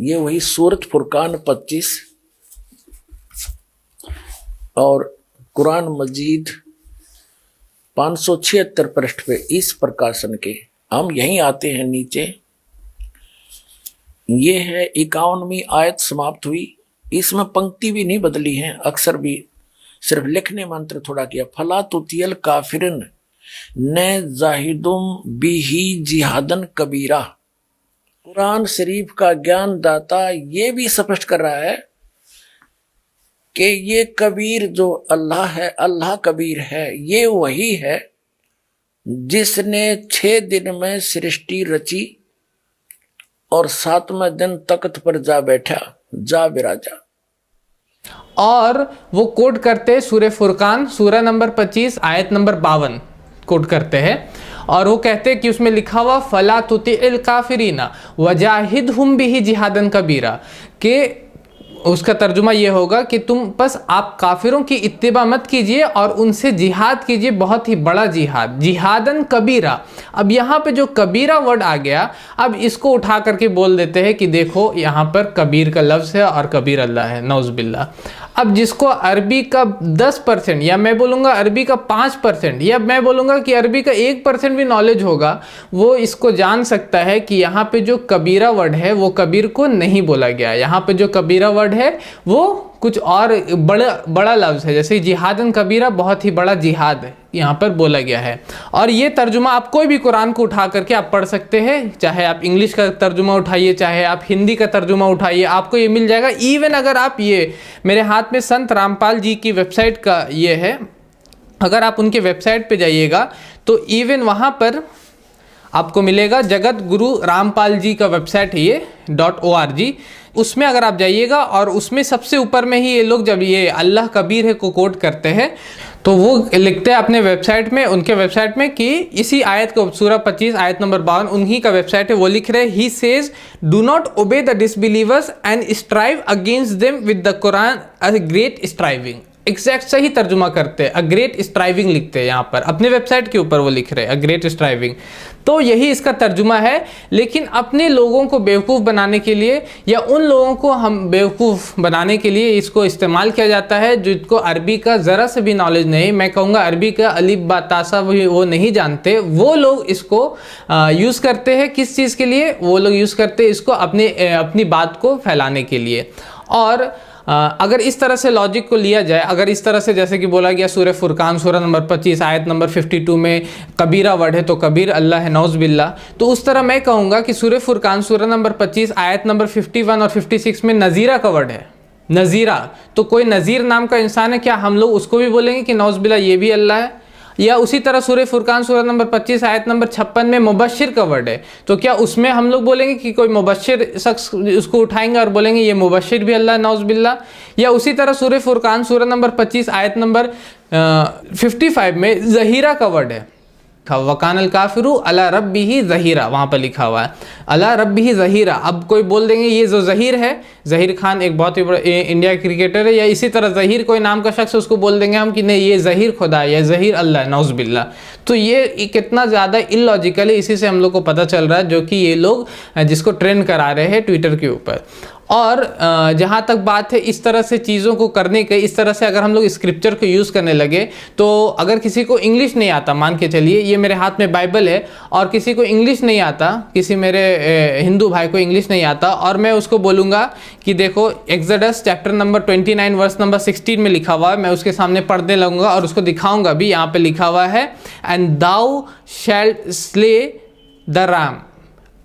ये वही सूरत फुरकान 25 और कुरान मजीद 576 पृष्ठ पे इस प्रकाशन के। हम यहीं आते हैं नीचे, ये है 51वीं आयत समाप्त हुई। इसमें पंक्ति भी नहीं बदली है, अक्सर भी सिर्फ लिखने मंत्र थोड़ा किया। फला तुतियल काफिरन न जाहिदुम बिही जिहादन कबीरा। कुरान शरीफ का ज्ञान दाता ये भी स्पष्ट कर रहा है कि ये कबीर जो अल्लाह है, अल्लाह कबीर है, ये वही है जिसने 6 दिन में सृष्टि रची और 7वें दिन तख्त पर जा बैठा, जा विराजा। और वो कोट करते सूरह फुरकान सूरह नंबर 25 आयत नंबर 52 कोट करते हैं, और वो कहते हैं कि उसमें लिखा हुआ फला तुतिल काफिरीना वजाहिदहुम बिही जिहादन कबीरा, के उसका तर्जुमा ये होगा कि तुम बस आप काफिरों की इत्तिबा मत कीजिए और उनसे जिहाद कीजिए, बहुत ही बड़ा जिहाद, जिहादन कबीरा। अब यहाँ पे जो कबीरा वर्ड आ गया, अब इसको उठा करके बोल देते हैं कि देखो यहाँ पर कबीर का लफ्ज़ है और कबीर अल्लाह है, नौज़ बिल्लाह। अब जिसको अरबी का 10% या मैं बोलूँगा अरबी का 5% या मैं बोलूँगा कि अरबी का 1% भी नॉलेज होगा, वो इसको जान सकता है कि यहाँ पे जो कबीरा वर्ड है वो कबीर को नहीं बोला गया। यहाँ पे जो कबीरा वर्ड है वो कुछ और बड़ा लफ्ज़ है, जैसे जिहादन कबीरा, बहुत ही बड़ा जिहाद यहाँ पर बोला गया है। और ये तर्जुमा आप कोई भी कुरान को उठा करके आप पढ़ सकते हैं, चाहे आप इंग्लिश का तर्जुमा उठाइए, चाहे आप हिंदी का तर्जुमा उठाइए, आपको ये मिल जाएगा। इवन अगर आप ये मेरे हाथ में संत रामपाल जी की वेबसाइट का ये है, अगर आप उनके वेबसाइट पे जाइएगा तो इवन वहाँ पर आपको मिलेगा, जगत गुरु रामपाल जी का वेबसाइट है ये .org, उसमें अगर आप जाइएगा और उसमें सबसे ऊपर में ही ये लोग जब ये अल्लाह कबीर है को कोट करते हैं तो वो लिखते हैं अपने वेबसाइट में, उनके वेबसाइट में कि इसी आयत को सूरह 25 आयत नंबर 52 उन्हीं का वेबसाइट है, वो लिख रहे हैं he says do not obey the disbelievers and strive against them with the Quran a great striving. Exact सही तर्जुमा करते हैं, अ ग्रेट स्ट्राइविंग लिखते हैं यहाँ पर अपने वेबसाइट के ऊपर, वो लिख रहे हैं अ ग्रेट स्ट्राइविंग। तो यही इसका तर्जुमा है। लेकिन अपने लोगों को बेवकूफ़ बनाने के लिए या उन लोगों को हम बेवकूफ़ बनाने के लिए इसको इस्तेमाल किया जाता है जिनको अरबी का ज़रा से भी नॉलेज नहीं, मैं कहूँगा अरबी का अलिफ बा तासा वो नहीं जानते, वो लोग इसको यूज़ करते हैं। किस चीज़ के लिए वो लोग यूज़ करते हैं इसको? अपनी बात को फैलाने के लिए। और अगर इस तरह से लॉजिक को लिया जाए, अगर इस तरह से जैसे कि बोला गया सूरह फुरकान सूरह नंबर 25 आयत नंबर 52 में कबीरा वर्ड है तो कबीर अल्लाह है, नौज़ बिल्लाह, तो उस तरह मैं कहूँगा कि सूरह फुरकान सूरह नंबर 25 आयत नंबर 51 और 56 में नज़ीरा का वर्ड है। नज़ीरा, तो कोई नज़ीर नाम का इंसान है, क्या हम लोग उसको भी बोलेंगे कि नौज़ बिल्लाह ये भी अल्लाह है? या उसी तरह सूरह फुरकान सूरह नंबर 25 आयत नंबर 56 में मुबश्शिर का वर्ड है, तो क्या उसमें हम लोग बोलेंगे कि कोई मुबश्शिर शख्स उसको उठाएंगे और बोलेंगे ये मुबश्शिर भी अल्लाह, नौज़ बिल्लाह? या उसी तरह सूरह फुरकान सूरह नंबर 25 आयत नंबर 55 में ज़हीरा का वर्ड है, वकानल काफिरू अला रब्बिही ज़हीरा, वहाँ पर लिखा हुआ है अला रब्बिही ज़हीरा। अब कोई बोल देंगे ये जो ज़हीर है, ज़हीर खान एक बहुत ही बड़ा इंडिया क्रिकेटर है, या इसी तरह ज़हीर कोई नाम का शख्स, उसको बोल देंगे हम कि नहीं ये ज़हीर खुदा है या ज़हीर अल्लाह है, नौज़ बिल्लाह। तो ये कितना ज़्यादा इलॉजिकल है, इसी से हम लोग को पता चल रहा है, जो कि ये लोग जिसको ट्रेंड करा रहे हैं ट्विटर के ऊपर। और जहाँ तक बात है इस तरह से चीज़ों को करने के, इस तरह से अगर हम लोग स्क्रिप्चर को यूज़ करने लगे, तो अगर किसी को इंग्लिश नहीं आता, मान के चलिए ये मेरे हाथ में बाइबल है और किसी को इंग्लिश नहीं आता, किसी मेरे हिंदू भाई को इंग्लिश नहीं आता, और मैं उसको बोलूँगा कि देखो Exodus chapter number 29 verse number 16 में लिखा हुआ है, मैं उसके सामने पढ़ने लगूंगा और उसको दिखाऊंगा भी, यहाँ पे लिखा हुआ है and thou shall slay the ram,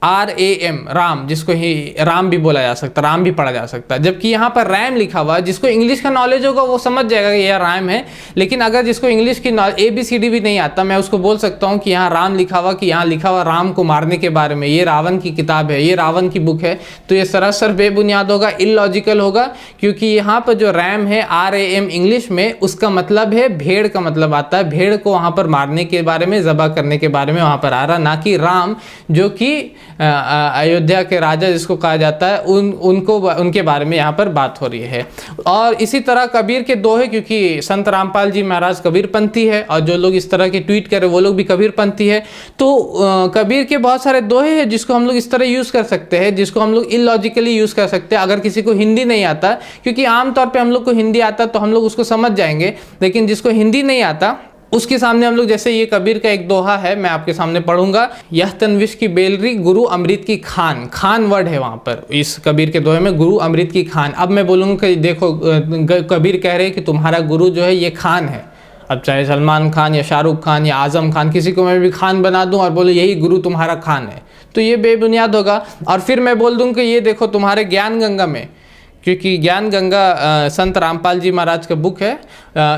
RAM, ram, जिसको ही राम भी बोला जा सकता, राम भी पढ़ा जा सकता है, जबकि यहाँ पर रैम लिखा हुआ है। जिसको इंग्लिश का नॉलेज होगा वो समझ जाएगा कि यह राम है, लेकिन अगर जिसको इंग्लिश की ABCD भी नहीं आता, मैं उसको बोल सकता हूँ कि यहाँ राम लिखा हुआ, कि यहाँ लिखा हुआ राम को मारने के बारे में, ये रावण की किताब है, ये रावण की बुक है, तो ये सरासर बेबुनियाद होगा, इलॉजिकल होगा, क्योंकि यहाँ पर जो रैम है RAM इंग्लिश में, उसका मतलब है भेड़ का मतलब आता है, भेड़ को वहाँ पर मारने के बारे में, ज़बह करने के बारे में वहाँ पर आ रहा, ना कि राम जो कि अयोध्या के राजा जिसको कहा जाता है, उनके बारे में यहाँ पर बात हो रही है। और इसी तरह कबीर के दोहे, क्योंकि संत रामपाल जी महाराज कबीरपंथी है और जो लोग इस तरह के ट्वीट कर रहे वो लोग भी कबीरपंथी है, तो कबीर के बहुत सारे दोहे हैं जिसको हम लोग इस तरह यूज़ कर सकते हैं, जिसको हम लोग इलॉजिकली यूज़ कर सकते हैं अगर किसी को हिंदी नहीं आता। क्योंकि आमतौर पर हम लोग को हिंदी आता तो हम लोग उसको समझ जाएंगे, लेकिन जिसको हिंदी नहीं आता उसके सामने हम लोग, जैसे ये कबीर का एक दोहा है, मैं आपके सामने पढ़ूंगा। यह तनविश की बेलरी गुरु अमृत की खान, खान वर्ड है वहाँ पर इस कबीर के दोहे में, गुरु अमृत की खान। अब मैं बोलूँगा कि देखो कबीर कह रहे हैं कि तुम्हारा गुरु जो है ये खान है। अब चाहे सलमान खान या शाहरुख खान या आजम खान, किसी को मैं भी खान बना दूं और बोलो यही गुरु तुम्हारा खान है, तो ये बेबुनियाद होगा। और फिर मैं बोल दूं कि ये देखो तुम्हारे ज्ञान गंगा में, क्योंकि ज्ञान गंगा संत रामपाल जी महाराज का बुक है,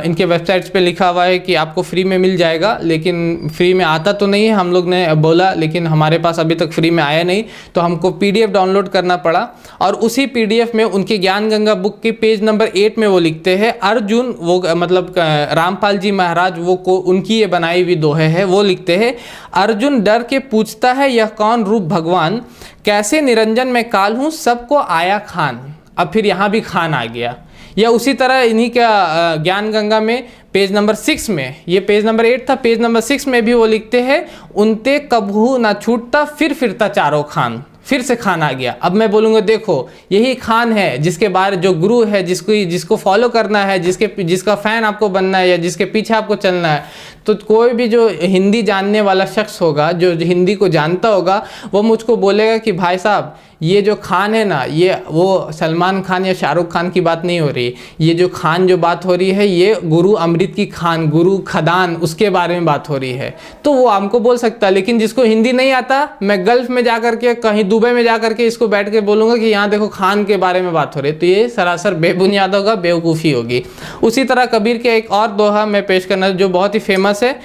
इनके वेबसाइट्स पे लिखा हुआ है कि आपको फ्री में मिल जाएगा, लेकिन फ्री में आता तो नहीं है, हम लोग ने बोला, लेकिन हमारे पास अभी तक फ्री में आया नहीं, तो हमको पीडीएफ डाउनलोड करना पड़ा। और उसी पीडीएफ में उनके ज्ञान गंगा बुक के पेज नंबर 8 में वो लिखते हैं, अर्जुन, वो मतलब रामपाल जी महाराज वो को उनकी ये बनाई हुई दोहे है, वो लिखते हैं, अर्जुन डर के पूछता है यह कौन रूप भगवान, कैसे निरंजन में काल हूँ सबको आया खान। अब फिर यहाँ भी खान आ गया। या उसी तरह इन्हीं का ज्ञान गंगा में पेज नंबर 6 में, ये पेज नंबर 8 था, पेज नंबर 6 में भी वो लिखते हैं, उनते कबहू ना छूटता फिर फिरता चारों खान, फिर से खान आ गया। अब मैं बोलूँगा देखो यही खान है जिसके बारे, जो गुरु है, जिसको फॉलो करना है, जिसका फ़ैन आपको बनना है या जिसके पीछे आपको चलना है, तो कोई भी जो हिंदी जानने वाला शख्स होगा, जो हिंदी को जानता होगा, वो मुझको बोलेगा कि भाई साहब ये जो खान है ना, ये वो सलमान खान या शाहरुख खान की बात नहीं हो रही, ये जो खान जो बात हो रही है ये गुरु अमृत की खान, गुरु खदान, उसके बारे में बात हो रही है। तो वो हमको बोल सकता है। लेकिन जिसको हिंदी नहीं आता, मैं गल्फ में जा करके, कहीं दुबई में जा करके इसको बैठ के बोलूँगा कि यहाँ देखो खान के बारे में बात हो रही है, तो ये सरासर बेबुनियाद होगा, बेवकूफ़ी होगी। उसी तरह कबीर के एक और दोहा मैं पेश करना जो बहुत ही फेमस है,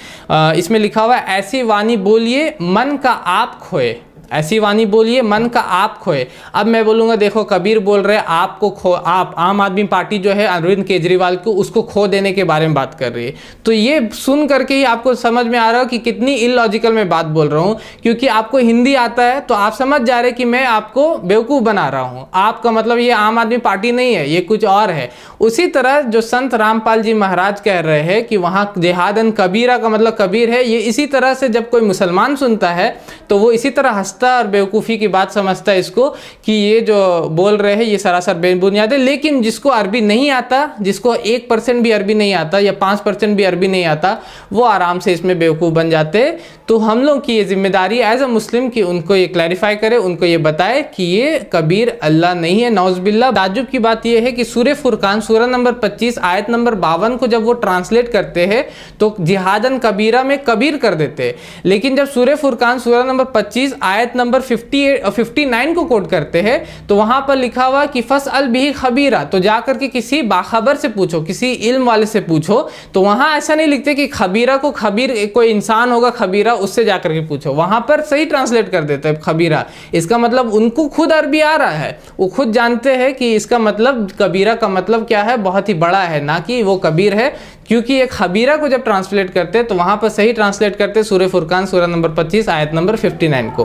इसमें लिखा हुआ है, ऐसी वाणी बोलिए मन का आप खोए, ऐसी वाणी बोलिए मन का आप खोए। अब मैं बोलूँगा देखो कबीर बोल रहे हैं आपको खो, आप आम आदमी पार्टी जो है अरविंद केजरीवाल को, उसको खो देने के बारे में बात कर रही है। तो ये सुन करके ही आपको समझ में आ रहा हो कि कितनी इलॉजिकल मैं बात बोल रहा हूँ। क्योंकि आपको हिंदी आता है तो आप समझ जा रहे कि मैं आपको बेवकूफ़ बना रहा हूँ, आपका मतलब ये आम आदमी पार्टी नहीं है, ये कुछ और है। उसी तरह जो संत रामपाल जी महाराज कह रहे हैं कि वहाँ जिहादन कबीरा का मतलब कबीर है, ये इसी तरह से जब कोई मुसलमान सुनता है तो वो इसी तरह और बेवकूफ़ी की बात समझता है इसको, कि ये जो बोल रहे हैं ये सरासर बेबुनियाद है। लेकिन जिसको अरबी नहीं आता, जिसको 1% भी अरबी नहीं आता या 5% भी अरबी नहीं आता, वो आराम से इसमें बेवकूफ़ बन जाते। तो हम लोग की ये जिम्मेदारी एज अ मुस्लिम कि उनको ये क्लैरिफाई करे, उनको ये बताए कि ये कबीर अल्लाह नहीं है, नौज़बिल्लाह। ताज्जुब की बात ये है कि सूरह फुरकान सूरह नंबर 25 आयत नंबर 52 को जब वो ट्रांसलेट करते हैं तो जिहादन कबीरा में कबीर कर देते हैं, लेकिन जब सूरह फुरकान सूरह नंबर 25 आयत नंबर 59 को कोट करते हैं तो वहां पर लिखा हुआ कि फस अल बिही खबीरा, तो जाकर के किसी बाखबर से पूछो, किसी इल्म वाले से पूछो। तो वहां ऐसा नहीं लिखते कि खबीरा को, खबीर कोई इंसान होगा खबीरा, उससे जाकर के पूछो, वहां पर सही ट्रांसलेट कर देते हैं खबीरा। इसका मतलब उनको खुद अरबी आ रहा है, वो खुद जानते हैं कि इसका मतलब कबीरा का मतलब क्या है, बहुत ही बड़ा है, ना कि वो कबीर है। क्योंकि एक खबीरा को जब ट्रांसलेट करते हैं तो वहाँ पर सही ट्रांसलेट करते हैं सूरह फुरकान सूरह नंबर 25 आयत नंबर 59 को।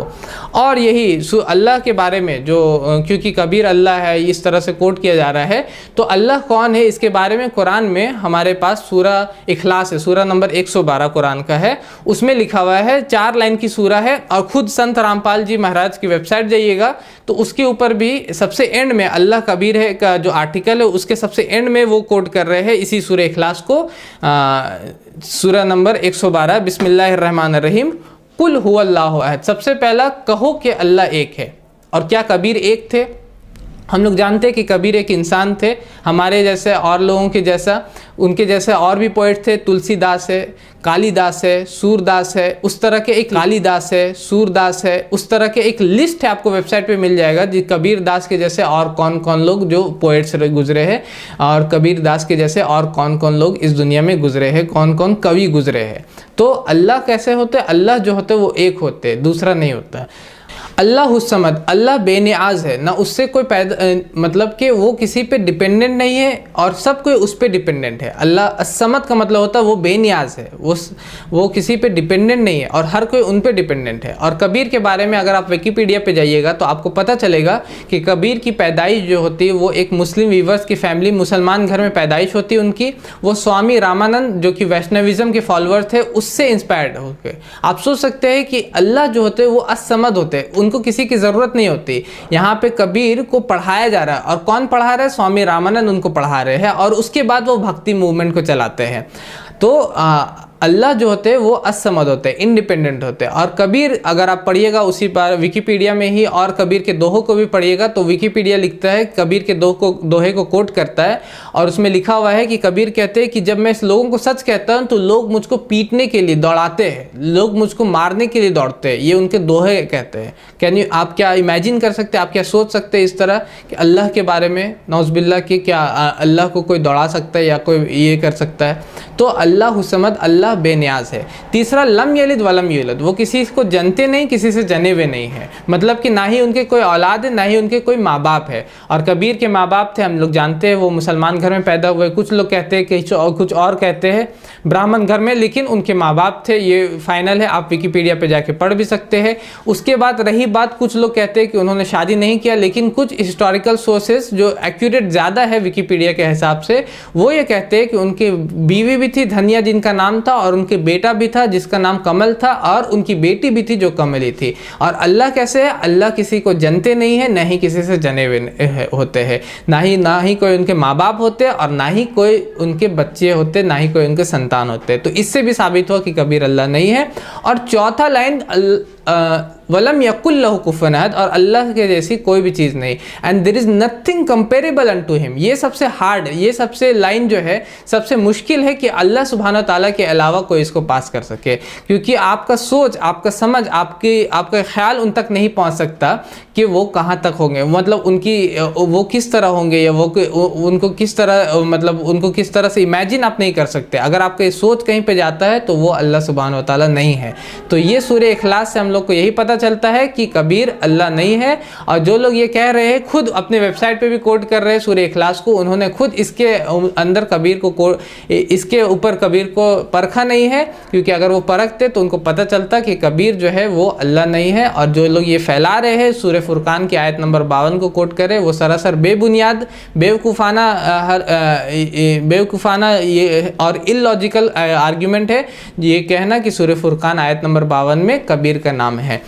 और यही अल्लाह के बारे में जो, क्योंकि कबीर अल्लाह है इस तरह से कोट किया जा रहा है, तो अल्लाह कौन है इसके बारे में कुरान में हमारे पास सूरह इखलास है, सूरह नंबर 112 कुरान का है, उसमें लिखा हुआ है, 4 लाइन की सूरह है। और खुद संत रामपाल जी महाराज की वेबसाइट जाइएगा तो उसके ऊपर भी सबसे एंड में अल्लाह कबीर है का जो आर्टिकल है उसके सबसे एंड में वो कोट कर रहे हैं इसी सूरह इखलास को, सूरह नंबर 112, बिस्मिल्लाहिर्रहमानिर्रहीम, कुल हुवल्लाहु अहद। सबसे पहला कहो कि अल्लाह एक है। और क्या कबीर एक थे? हम लोग जानते हैं कि कबीर एक इंसान थे, हमारे जैसे और लोगों के जैसा, उनके जैसे और भी पोइट थे, तुलसीदास है, कालिदास है, सूरदास है, उस तरह के एक कालिदास है, सूरदास है, उस तरह के एक लिस्ट है, आपको वेबसाइट पे मिल जाएगा जी कबीर दास के जैसे और कौन कौन लोग जो पोइट्स गुजरे हैं, और कबीर दास के जैसे और कौन कौन लोग इस दुनिया में गुजरे हैं, कौन कौन कवि गुजरे हैं। तो अल्लाह कैसे होते? अल्लाह जो होते वो एक होते, दूसरा नहीं होता। अल्लाह समद, अल्लाह बेनियाज है, ना उससे कोई मतलब कि वो किसी पे डिपेंडेंट नहीं है और सब कोई उस पे डिपेंडेंट है। अल्लाह समद का मतलब होता है वो बेनियाज है, वो किसी पे डिपेंडेंट नहीं है और हर कोई उन पे डिपेंडेंट है। और कबीर के बारे में अगर आप विकिपीडिया पे जाइएगा तो आपको पता चलेगा कि कबीर की पैदाइश जो होती है वो एक मुस्लिम वीवर्स की फैमिली, मुसलमान घर में पैदाइश होती है उनकी। वो स्वामी रामानंद जो कि वैष्णविज्म के फॉलोअर थे उससे इंस्पायर्ड होकर। आप सोच सकते हैं कि अल्लाह जो होते हैं वो असमद होते हैं, उनको किसी की ज़रूरत नहीं होती। यहाँ पे कबीर को पढ़ाया जा रहा है और कौन पढ़ा रहा है? स्वामी रामानंद उनको पढ़ा रहे हैं और उसके बाद वो भक्ति मूवमेंट को चलाते हैं। तो अल्लाह जो होते हैं वो असमद होते हैं, इंडिपेंडेंट होते हैं। और कबीर अगर आप पढ़िएगा उसी पर विकिपीडिया में ही और कबीर के दोहों को भी पढ़िएगा तो विकिपीडिया लिखता है, कबीर के दोहे को कोट करता है और उसमें लिखा हुआ है कि कबीर कहते हैं कि जब मैं लोगों को सच कहता हूँ तो लोग मुझको पीटने के लिए दौड़ाते हैं, लोग मुझको मारने के लिए दौड़ते हैं। ये उनके दोहे कहते हैं। कैन आप क्या इमेजिन कर सकते हैं, आप क्या सोच सकते हैं इस तरह कि अल्लाह के बारे में नौज़बिल्लाह कि क्या अल्लाह को कोई दौड़ा सकता है या कोई ये कर सकता है? तो अल्लाह समद, अल्लाह बेनियाज है। तीसरा, लम यलिद वलम यूलद, वो किसी को जनते नहीं, किसी से जने हुए नहीं है, मतलब कि ना ही उनके कोई औलाद है ना ही उनके कोई माँ बाप है। और कबीर के माँ बाप थे, हम लोग जानते हैं, वो मुसलमान घर में पैदा हुए, कुछ लोग कहते हैं कि कुछ और कहते हैं ब्राह्मण घर में, लेकिन उनके माँ बाप थे, ये फाइनल है। आप विकिपीडिया पे जाके पढ़ भी सकते हैं। उसके बाद रही बात, कुछ लोग कहते हैं कि उन्होंने शादी नहीं किया, लेकिन कुछ हिस्टोरिकल सोर्सेस जो एक्यूरेट ज़्यादा है विकिपीडिया के हिसाब से, वो ये कहते हैं कि उनकी बीवी भी थी धनिया जिनका नाम था, और उनके बेटा भी था जिसका नाम कमल था, और उनकी बेटी भी थी जो कमली थी। और अल्लाह कैसे है? अल्लाह किसी को जनते नहीं है, ना ही किसी से जने हुए होते हैं, ना ही कोई उनके माँ बाप होते और ना ही कोई उनके बच्चे होते, ना ही कोई उनके संतान होते। तो इससे भी साबित हुआ कि कबीर अल्लाह नहीं है। और चौथा लाइन, वलम यकुल लहु कुफुवन अहद, और अल्लाह के जैसी कोई भी चीज़ नहीं, and there is nothing comparable unto him. ये सबसे हार्ड, ये सबसे लाइन जो है सबसे मुश्किल है कि अल्लाह सुब्हानहू तआला के अलावा कोई इसको पास कर सके, क्योंकि आपका सोच, आपका समझ, आपका ख्याल उन तक नहीं पहुंच सकता कि वो कहाँ तक होंगे, मतलब वो किस तरह होंगे, या उनको किस तरह, मतलब उनको किस तरह से इमेजिन आप नहीं कर सकते। अगर आपका सोच कहीं पे जाता है तो वो अल्लाह सुब्हानहू तआला नहीं है। तो ये सूरह इखलास से हम लोग को यही पता चलता है कि कबीर अल्लाह नहीं है। और जो लोग ये कह रहे हैं, खुद अपने वेबसाइट पे भी कोट कर रहे हैं सूरह इखलास को, उन्होंने खुद इसके अंदर कबीर को इसके ऊपर कबीर को परखा नहीं है, क्योंकि अगर वो परखते तो उनको पता चलता कि कबीर जो है वो अल्लाह नहीं है। और जो लोग ये फैला रहे हैं सूरह फुरकान की आयत नंबर 52 को कोट करे, वो सरासर बेबुनियाद, बेवकूफ़ाना ये और इलॉजिकल आर्ग्यूमेंट है ये कहना कि सूरह फुरकान आयत नंबर 52 में कबीर का नाम है।